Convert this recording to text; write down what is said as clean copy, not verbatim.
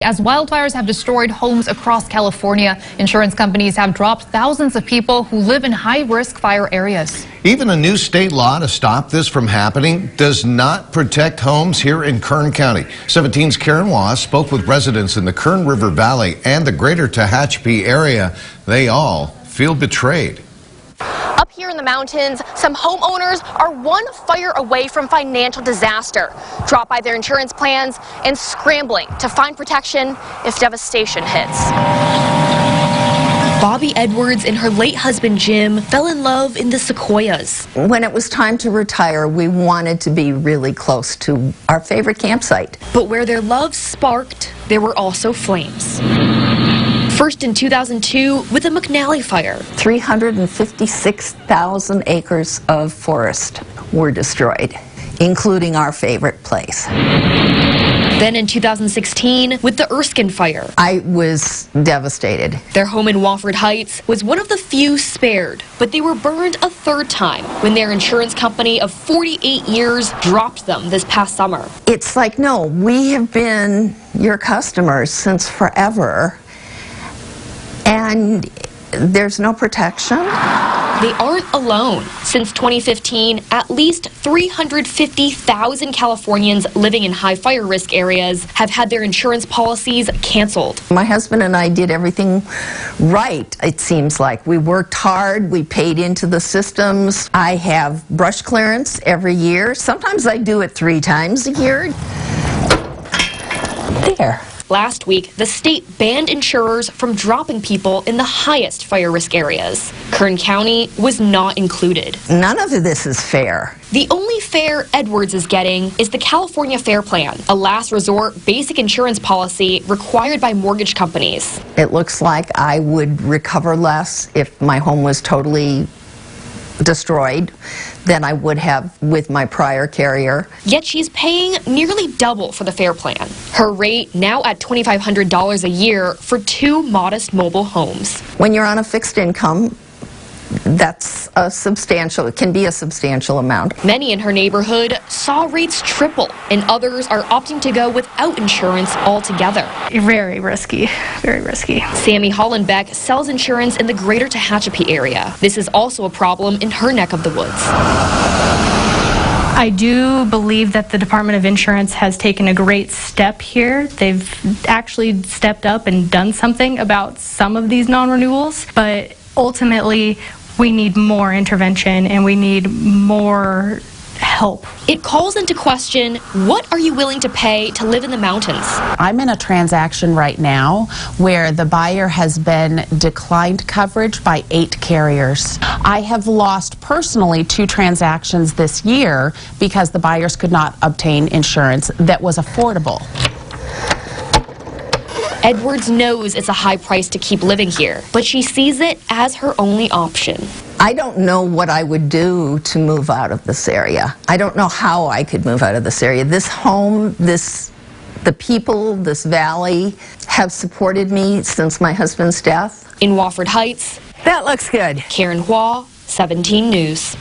As wildfires have destroyed homes across California, insurance companies have dropped thousands of people who live in high-risk fire areas. Even a new state law to stop this from happening does not protect homes here in Kern County. 17's Karen Hua spoke with residents in the Kern River Valley and the greater Tehachapi area. They all feel betrayed. Up here in the mountains, some homeowners are one fire away from financial disaster, dropped by their insurance plans and scrambling to find protection if devastation hits. Bobby Edwards and her late husband Jim fell in love in the sequoias. When it was time to retire, we wanted to be really close to our favorite campsite. But where their love sparked, there were also flames. First in 2002 with the McNally fire. 356,000 acres of forest were destroyed, including our favorite place. Then in 2016 with the Erskine fire. I was devastated. Their home in Wofford Heights was one of the few spared, but they were burned a third time when their insurance company of 48 years dropped them this past summer. It's like, no, we have been your customers since forever. And there's no protection. They aren't alone. Since 2015, at least 350,000 Californians living in high fire risk areas have had their insurance policies canceled. My husband and I did everything right, it seems like. We worked hard, we paid into the systems. I have brush clearance every year. Sometimes I do it 3 times a year. There. Last week, the state banned insurers from dropping people in the highest fire risk areas. Kern County was not included. None of this is fair. The only fare Edwards is getting is the California Fair Plan, a last resort basic insurance policy required by mortgage companies. It looks like I would recover less if my home was totally destroyed than I would have with my prior carrier. Yet she's paying nearly double for the Fair Plan. Her rate now at $2,500 a year for 2 modest mobile homes. When you're on a fixed income, that's a substantial, it can be a substantial amount. Many in her neighborhood saw rates triple, and others are opting to go without insurance altogether. Very risky, very risky. Sammy Hollenbeck sells insurance in the greater Tehachapi area. This is also a problem in her neck of the woods. I do believe that the Department of Insurance has taken a great step here. They've actually stepped up and done something about some of these non-renewals, but ultimately we need more intervention and we need more help. It calls into question, what are you willing to pay to live in the mountains? I'm in a transaction right now where the buyer has been declined coverage by 8 carriers. I have lost personally 2 transactions this year because the buyers could not obtain insurance that was affordable. Edwards knows it's a high price to keep living here, but she sees it as her only option. I don't know what I would do to move out of this area. I don't know how I could move out of this area. This home, the people, this valley have supported me since my husband's death. In Wofford Heights, that looks good. Karen Hua, 17 News.